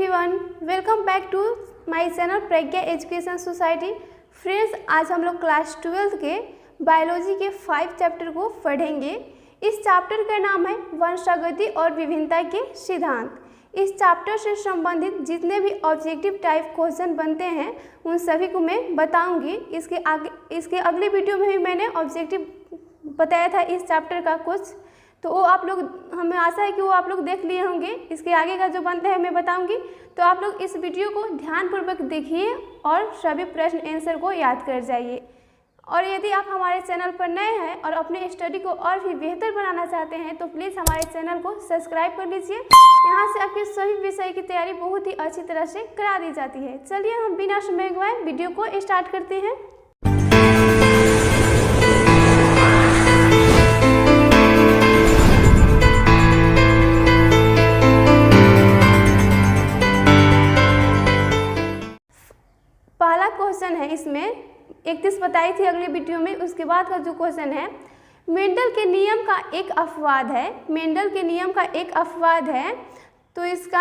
Everyone, welcome back to my channel Pragya education society. Friends, आज हम लोग क्लास 12 के बायोलॉजी के 5 चैप्टर को पढ़ेंगे। इस चैप्टर का नाम है वंशागति और विभिन्नता के सिद्धांत। इस चैप्टर से संबंधित जितने भी ऑब्जेक्टिव टाइप क्वेश्चन बनते हैं उन सभी को मैं बताऊंगी। इसके अगले वीडियो में भी मैंने ऑब्जेक्टिव बताया था इस चैप्टर का कुछ, तो वो आप लोग, हमें आशा है कि वो आप लोग देख लिए होंगे। इसके आगे का जो बनता है मैं बताऊंगी, तो आप लोग इस वीडियो को ध्यानपूर्वक देखिए और सभी प्रश्न आंसर को याद कर जाइए। और यदि आप हमारे चैनल पर नए हैं और अपने स्टडी को और भी बेहतर बनाना चाहते हैं तो प्लीज़ हमारे चैनल को सब्सक्राइब कर लीजिए। यहाँ से आपके सभी विषय की तैयारी बहुत ही अच्छी तरह से करा दी जाती है। चलिए हम बिना समय गवाए वीडियो को स्टार्ट करते हैं। पहला क्वेश्चन है, इसमें 31 बताई थी अगले वीडियो में। उसके बाद का जो क्वेश्चन है, मेंडल के नियम का एक अपवाद है। मेंडल के नियम का एक अपवाद है, तो इसका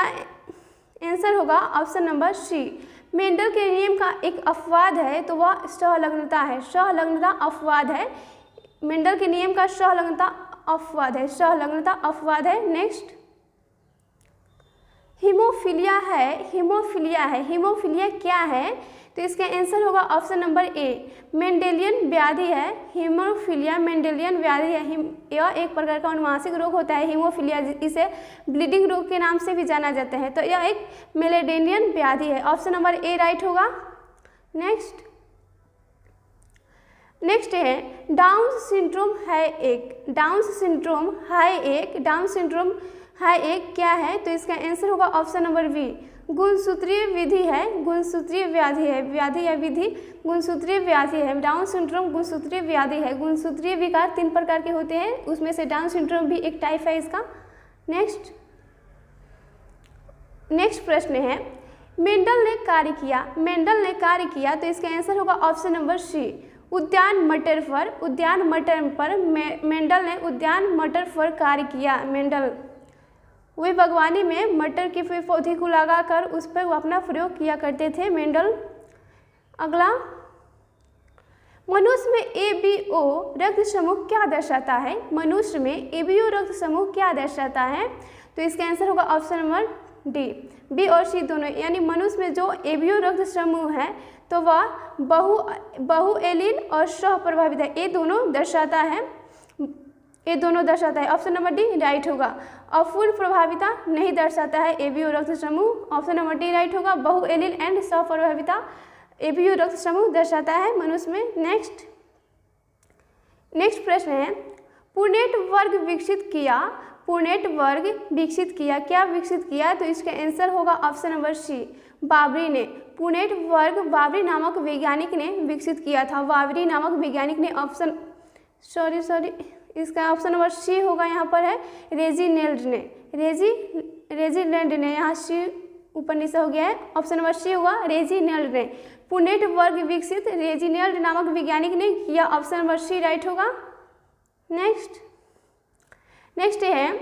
आंसर होगा ऑप्शन नंबर सी। मेंडल के नियम का एक अपवाद है तो वह सहलग्नता है। सहलग्नता अपवाद है। मेंडल के नियम का सहलग्नता अपवाद है। सहलग्नता अपवाद है। नेक्स्ट, हीमोफीलिया है। हीमोफीलिया है। हीमोफीलिया क्या है? तो इसका आंसर होगा ऑप्शन नंबर ए, मेंडेलियन व्याधि है। हीमोफीलिया मेंडेलियन व्याधि है। यह एक प्रकार का अनुवांशिक रोग होता है हीमोफीलिया। इसे ब्लीडिंग रोग के नाम से भी जाना जाता है। तो यह एक मेंडेलियन व्याधि है। ऑप्शन नंबर ए राइट होगा। नेक्स्ट है, डाउन सिंड्रोम है एक। डाउन सिंड्रोम है एक। डाउन सिंड्रोम है एक क्या है? तो इसका आंसर होगा ऑप्शन नंबर बी, गुणसूत्रीय विधि है। गुणसूत्रीय व्याधि है। व्याधि या विधि गुणसूत्रीय व्याधि है। डाउन सिंड्रोम गुणसूत्रीय व्याधि है। गुणसूत्रीय विकार 3 प्रकार के होते हैं, उसमें से डाउन सिंड्रोम भी एक टाइप है इसका। नेक्स्ट प्रश्न है, मेंडल ने कार्य किया। मेंडल ने कार्य किया, तो इसका आंसर होगा ऑप्शन नंबर सी, उद्यान मटर पर। उद्यान मटर पर मेंडल ने उद्यान मटर पर कार्य किया। मेंडल वे बागवानी में मटर के पौधे को लगाकर उस पर वो अपना प्रयोग किया करते थे मेंडल। अगला, मनुष्य में एबीओ रक्त समूह क्या दर्शाता है? मनुष्य में एबीओ रक्त समूह क्या दर्शाता है? तो इसका आंसर होगा ऑप्शन नंबर डी, बी और सी दोनों। यानी मनुष्य में जो एबीओ रक्त समूह है तो वह बहु एलील और सह प्रभावित है। ये दोनों दर्शाता है। ये दोनों दर्शाता है। ऑप्शन नंबर डी राइट होगा। अपूर्ण प्रभाविता नहीं दर्शाता है एबीओ रक्त समूह। ऑप्शन नंबर डी राइट होगा। बहु एलील एंड सह प्रभाविता एबीओ रक्त समूह दर्शाता है मनुष्य में। नेक्स्ट प्रश्न है, पुनेट वर्ग विकसित किया। पुनेट वर्ग विकसित किया। क्या विकसित किया? तो इसका आंसर होगा ऑप्शन नंबर सी, बाबरी ने। पुनेट वर्ग बाबरी नामक वैज्ञानिक ने विकसित किया था। बाबरी नामक वैज्ञानिक ने। इसका ऑप्शन नंबर सी होगा। यहाँ पर है रेजिनेल्ड ने। रेजिनेल्ड ने, यहाँ सी ऊपर नीचे हो गया है। ऑप्शन नंबर सी होगा रेजिनेल्ड ने। पुनेट वर्ग विकसित रेजिनेल्ड नामक वैज्ञानिक ने किया। ऑप्शन नंबर सी राइट होगा। नेक्स्ट है,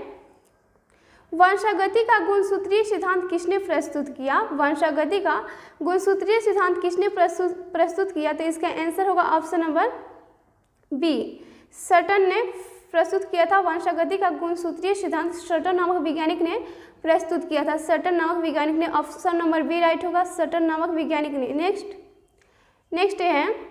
वंशागति का गुणसूत्रीय सिद्धांत किसने प्रस्तुत किया? वंशागति का गुणसूत्रीय सिद्धांत किसने प्रस्तुत किया? तो इसका आंसर होगा ऑप्शन नंबर बी, सटन ने प्रस्तुत किया था। वंशागति का गुणसूत्रीय सिद्धांत सटन नामक वैज्ञानिक ने प्रस्तुत किया था। सटन नामक वैज्ञानिक ने। ऑप्शन नंबर बी राइट होगा, सटन नामक वैज्ञानिक ने। नेक्स्ट है,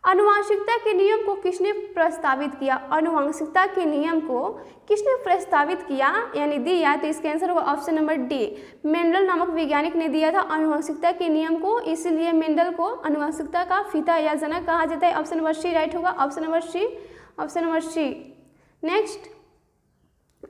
अनुवांशिकता के नियम को किसने प्रस्तावित किया? अनुवांशिकता के नियम को किसने प्रस्तावित किया यानी दिया? तो इसका आंसर होगा ऑप्शन नंबर डी, मेंडल नामक वैज्ञानिक ने दिया था अनुवांशिकता के नियम को। इसलिए मेंडल को अनुवांशिकता का पिता या जनक कहा जाता है। ऑप्शन नंबर सी राइट होगा। Option number C.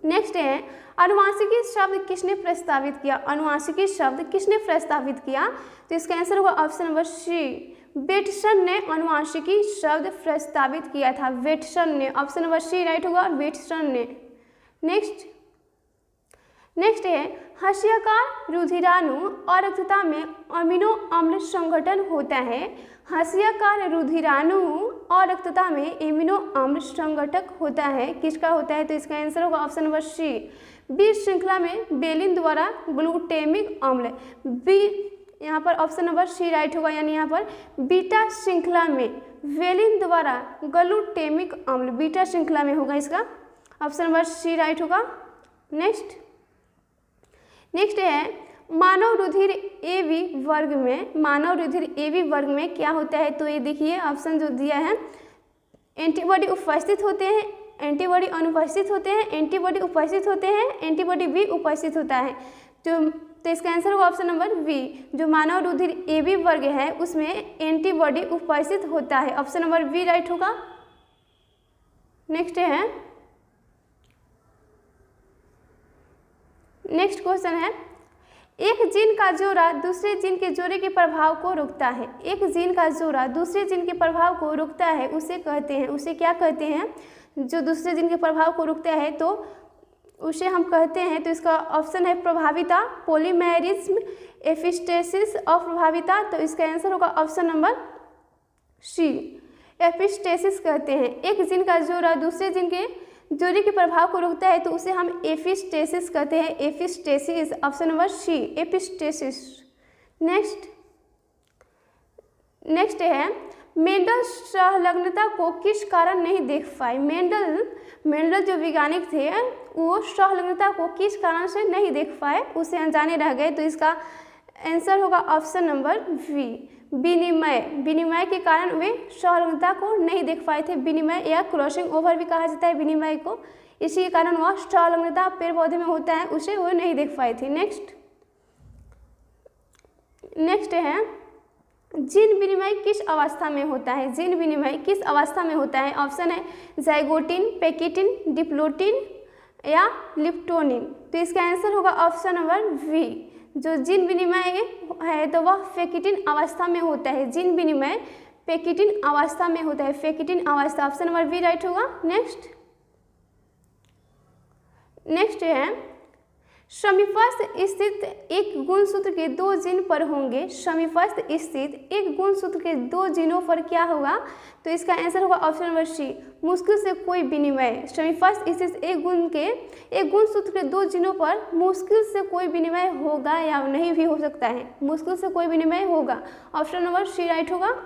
नेक्स्ट है, अनुवांशिकी शब्द किसने प्रस्तावित किया? अनुवांशिकी शब्द किसने प्रस्तावित किया? तो इसका आंसर होगा ऑप्शन नंबर सी, बेटसन ने अनुवांशिकी शब्द प्रस्तावित किया था। बेटसन ने। ऑप्शन नंबर सी राइट होगा, बेटसन ने। नेक्स्ट है, हस्याकार रुधिराणु अरक्तता में अमीनो अम्ल संगठन होता है। हस्याकार रुधिराणु अरक्तता में एमिनो अम्ल संगठक होता है। किसका होता है? तो इसका आंसर होगा ऑप्शन नंबर सी, बी श्रृंखला में बेलिन द्वारा ग्लूटेमिक अम्ल, बी यहाँ पर ऑप्शन नंबर सी राइट होगा, यानी यहाँ पर बीटा श्रृंखला में वेलिन द्वारा ग्लूटेमिक अम्ल, बीटा श्रृंखला में होगा, इसका ऑप्शन नंबर सी राइट होगा। नेक्स्ट है मानव रुधिर एबी वर्ग में, मानव रुधिर एबी वर्ग में क्या होता है, तो ये देखिए ऑप्शन जो दिया है, एंटीबॉडी उपस्थित होते हैं, एंटीबॉडी अनुपस्थित होते हैं, एंटीबॉडी उपस्थित होते हैं, एंटीबॉडी भी उपस्थित होता है। तो इसका आंसर होगा ऑप्शन नंबर बी, जो मानव रुधिर एबी वर्ग है उसमें एंटीबॉडी उपस्थित होता है, ऑप्शन नंबर बी राइट होगा। नेक्स्ट क्वेश्चन है, एक जीन का जोड़ा दूसरे जीन के जोड़े के प्रभाव को रोकता है, एक जीन का जोड़ा दूसरे जीन के प्रभाव को रोकता है, उसे कहते हैं, उसे क्या कहते हैं, जो दूसरे जीन के प्रभाव को रोकता है तो उसे हम कहते हैं, तो इसका ऑप्शन है प्रभाविता, पॉलीमेरिज्म, एपिस्टेसिस और प्रभाविता, तो इसका आंसर होगा ऑप्शन नंबर सी, एपिस्टेसिस कहते हैं। एक जीन का जोड़ा दूसरे जीन के जोड़े के प्रभाव को रोकता है तो उसे हम एपिस्टेसिस कहते हैं, epistasis, option number C, epistasis. Next है मेंडल सहलग्नता को किस कारण नहीं देख पाए, मेंडल जो वैज्ञानिक थे वो सहलग्नता को किस कारण से नहीं देख पाए, उसे अनजाने रह गए, तो इसका आंसर होगा ऑप्शन नंबर बी, विनिमय के कारण वे सहलग्नता को नहीं देख पाए थे, विनिमय या क्रॉसिंग ओवर भी कहा जाता है विनिमय को, इसी के कारण वह सहलग्नता पेड़ पौधे में होता है उसे वो नहीं देख पाए थे। नेक्स्ट है जीन विनिमय किस अवस्था में होता है, जीन विनिमय किस अवस्था में होता है, ऑप्शन है जाइगोटिन, पैकिटिन, डिप्लोटिन या लिप्टोनिन, तो इसका आंसर होगा ऑप्शन नंबर बी, जो जीन विनिमय है तो वह पैकिटिन अवस्था में होता है, जीन विनिमय पैकिटिन अवस्था में होता है, पैकिटिन अवस्था, ऑप्शन नंबर बी राइट होगा। नेक्स्ट है समीपस्थ स्थित एक गुणसूत्र के दो जीन पर होंगे, समीपस्थ स्थित एक गुणसूत्र के दो जीनों पर क्या होगा, तो इसका आंसर होगा ऑप्शन नंबर सी, मुश्किल से कोई विनिमय, समीपस्थ स्थित एक गुणसूत्र के दो जीनों पर मुश्किल से कोई विनिमय होगा या नहीं भी हो सकता है, मुश्किल से कोई विनिमय होगा, ऑप्शन नंबर सी राइट होगा।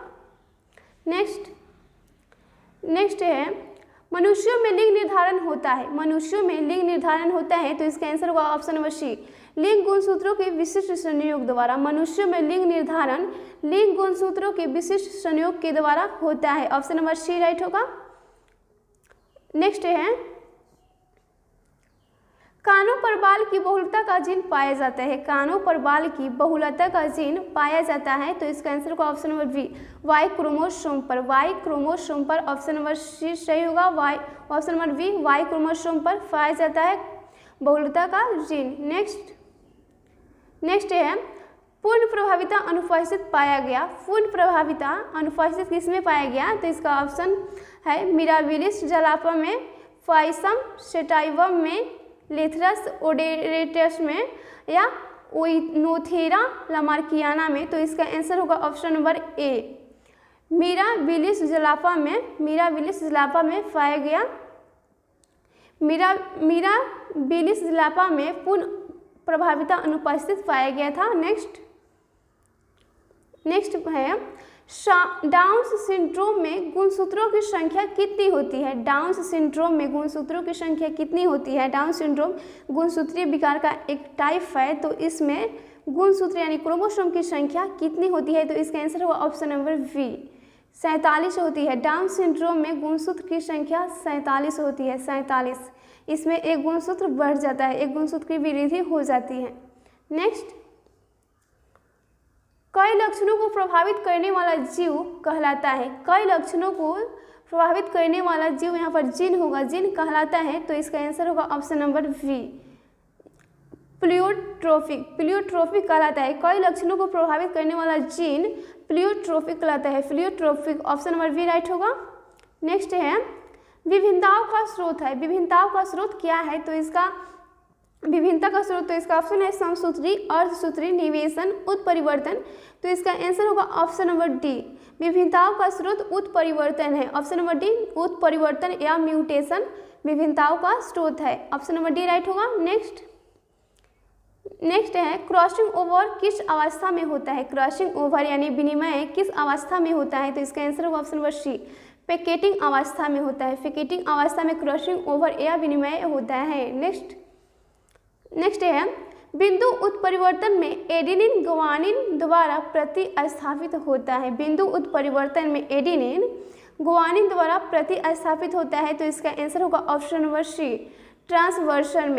नेक्स्ट है मनुष्यों में लिंग निर्धारण होता है, मनुष्यों में लिंग निर्धारण होता है, तो इसका आंसर होगा ऑप्शन नंबर सी, लिंग गुणसूत्रों के विशिष्ट संयोग द्वारा, मनुष्यों में लिंग निर्धारण लिंग गुणसूत्रों के विशिष्ट संयोग के द्वारा होता है, ऑप्शन नंबर सी राइट होगा। नेक्स्ट है कानों पर बाल की बहुलता का जीन पाया जाता है, कानों पर बाल की बहुलता का जीन पाया जाता है, तो इसका आंसर होगा option number B, Y chromosome पर, वाई क्रोमोसोम पर, ऑप्शन नंबर सी सही होगा, Y, option number B, Y chromosome पर पाया जाता है बहुलता का जीन। नेक्स्ट है पूर्ण प्रभाविता अनुपस्थित पाया गया, पूर्ण प्रभाविता अनुपस्थित किसमें पाया गया, तो इसका ऑप्शन है मिराबिलिस जलापा में, फाइसम सेटाइवम में, लेथरस ओडेरेटस में या ओइनोथेरा लामार्कियाना में, तो इसका आंसर होगा ऑप्शन नंबर ए, मिराबिलिस जलापा में पाया गया, मिराबिलिस जलापा में पूर्ण प्रभाविता अनुपस्थित पाया गया था। नेक्स्ट है डाउन सिंड्रोम में गुणसूत्रों की संख्या कितनी होती है, डाउन सिंड्रोम में गुणसूत्रों की संख्या कितनी होती है, डाउन सिंड्रोम गुणसूत्रीय विकार का एक टाइप है, तो इसमें गुणसूत्र यानी क्रोमोसोम की संख्या कितनी होती है, तो इसका आंसर होगा ऑप्शन नंबर बी, 47 होती है। डाउन सिंड्रोम में गुणसूत्र की संख्या 47 होती है, 47, इसमें एक गुणसूत्र बढ़ जाता है, एक गुणसूत्र की वृद्धि हो जाती है। नेक्स्ट कई लक्षणों को प्रभावित करने वाला जीव कहलाता है, कई लक्षणों को प्रभावित करने वाला जीव यहाँ पर जीन होगा, जीन कहलाता है, तो इसका आंसर होगा ऑप्शन नंबर बी, प्लियोट्रोपिक कहलाता है, कई लक्षणों को प्रभावित करने वाला जीन प्लियोट्रोपिक कहलाता है, pleiotropic, option number B right होगा। नेक्स्ट है विभिन्नताओं का स्रोत है, विभिन्नताओं का स्रोत क्या है, तो इसका विभिन्नता का स्रोत, तो इसका ऑप्शन है समसूत्री, अर्धसूत्री, निवेशन, उत्परिवर्तन, तो इसका आंसर होगा ऑप्शन नंबर डी, विभिन्नताओं का स्रोत उत्परिवर्तन है, ऑप्शन नंबर डी, उत्परिवर्तन या म्यूटेशन, विभिन्नताओं का स्रोत है। ऑप्शन नंबर डी राइट होगा। नेक्स्ट है क्रॉसिंग ओवर किस अवस्था में होता है? क्रॉसिंग ओवर यानी विनिमय किस अवस्था में होता है? तो इसका आंसर होगा ऑप्शन नंबर सी, पैकेटिंग अवस्था में होता है। पैकेटिंग अवस्था में क्रॉसिंग ओवर या विनिमय होता है। नेक्स्ट है बिंदु उत्परिवर्तन में एडेनिन गुआनिन द्वारा प्रतिस्थापित होता है। बिंदु उत्परिवर्तन में एडेनिन गुआनिन द्वारा प्रतिस्थापित होता है। तो इसका आंसर होगा ऑप्शन नंबर सी, ट्रांसवर्शन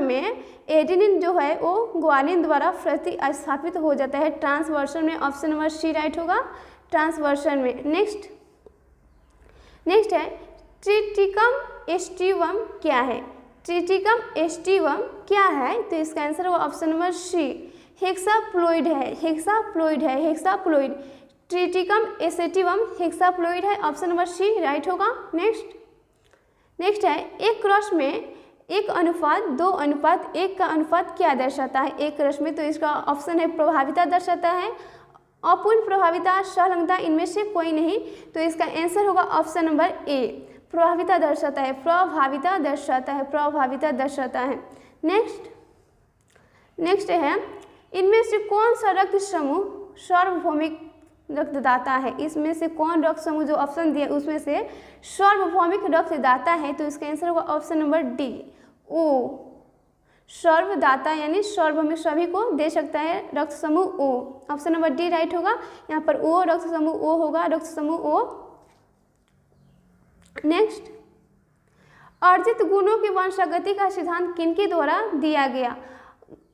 में एडेनिन जो है वो गुआनिन द्वारा प्रतिस्थापित हो जाता है। ट्रांसवर्शन में ऑप्शन नंबर सी राइट होगा, ट्रांसवर्शन में। नेक्स्ट है ट्रिटिकम एस्टिवम क्या है? ट्रिटिकम एस्टिवम क्या है? तो इसका आंसर होगा ऑप्शन नंबर सी, हेक्साप्लोइड है। हेक्साप्लोइड ट्रिटिकम एस्टिवम हेक्साप्लोइड है। ऑप्शन नंबर सी राइट होगा। नेक्स्ट है एक क्रॉस में 1:2:1 का अनुपात क्या दर्शाता है? एक क्रॉस में, तो इसका ऑप्शन है प्रभाविता दर्शाता है, अपूर्ण प्रभाविता, संलग्नता, इनमें से कोई नहीं। तो इसका आंसर होगा ऑप्शन नंबर ए, प्रभाविता दर्शाता है। नेक्स्ट है इनमें से कौन सा रक्त समूह सार्वभौमिक रक्तदाता है? इसमें से कौन रक्त समूह जो ऑप्शन दिया उसमें से सार्वभौमिक रक्तदाता है? तो इसका आंसर होगा ऑप्शन नंबर डी, ओ, सर्वदाता यानी सार्वभौमिक, सभी को दे सकता है रक्त समूह ओ। ऑप्शन नंबर डी राइट होगा। यहाँ पर ओ रक्त समूह ओ होगा, रक्त समूह ओ। नेक्स्ट अर्जित गुणों की वंशागति का सिद्धांत किनके द्वारा दिया गया?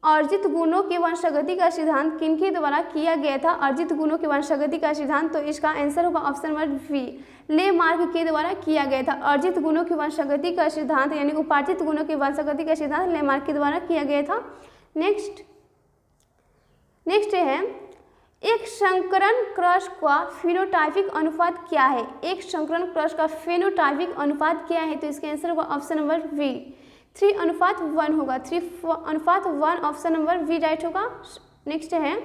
अर्जित गुणों की वंशागति का सिद्धांत किनके द्वारा किया गया था? अर्जित गुणों की वंशागति का सिद्धांत, तो इसका आंसर होगा ऑप्शन नंबर बी, लेमार्क के द्वारा किया गया था। अर्जित गुणों की वंशागति का सिद्धांत यानी उपार्जित गुणों की वंशागति का सिद्धांत लेमार्क के द्वारा किया गया था। नेक्स्ट है एक संकरण क्रॉस का फिनोटाइपिक अनुपात क्या है? एक संकरण क्रॉस का फिनोटाइपिक अनुपात क्या है? तो इसका आंसर होगा ऑप्शन नंबर बी, 3:1 होगा। 3:1 ऑप्शन नंबर बी राइट होगा। नेक्स्ट है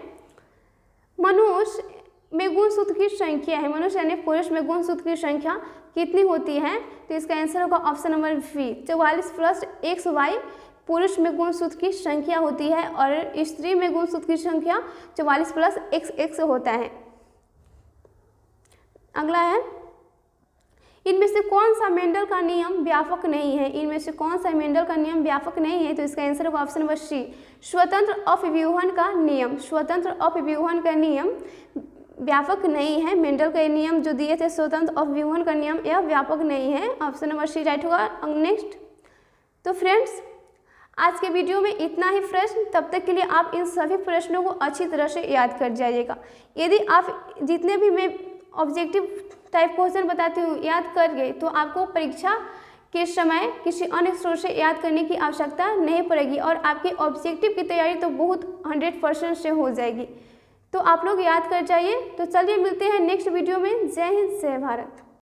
मनुष्य में गुणसूत्र की संख्या है, मनुष्य यानी पुरुष में गुणसूत्र की संख्या कितनी होती है? तो इसका आंसर होगा ऑप्शन नंबर बी, 44 + XY पुरुष में गुणसूत्र की संख्या होती है और स्त्री में गुणसूत्र की संख्या 44 + XX होता है। अगला है इनमें से कौन सा मेंडल का नियम व्यापक नहीं है? इनमें से कौन सा मेंडल का नियम व्यापक नहीं है? तो इसका आंसर होगा ऑप्शन नंबर सी, स्वतंत्र अपव्यूहन का नियम। स्वतंत्र अपव्यूहन का नियम व्यापक नहीं है। मेंडल के नियम जो दिए थे स्वतंत्र अपव्यूहन का नियम, यह व्यापक नहीं है। ऑप्शन नंबर सी राइट होगा। नेक्स्ट, तो फ्रेंड्स आज के वीडियो में इतना ही प्रश्न। तब तक के लिए आप इन सभी प्रश्नों को अच्छी तरह से याद कर जाइएगा। यदि आप जितने भी मैं ऑब्जेक्टिव टाइप क्वेश्चन बताती हूँ याद कर गए तो आपको परीक्षा के समय किसी अन्य स्रोत से याद करने की आवश्यकता नहीं पड़ेगी और आपकी ऑब्जेक्टिव की तैयारी तो बहुत 100% से हो जाएगी। तो आप लोग याद कर जाइए। तो चलिए मिलते हैं नेक्स्ट वीडियो में। जय हिंद, जय भारत।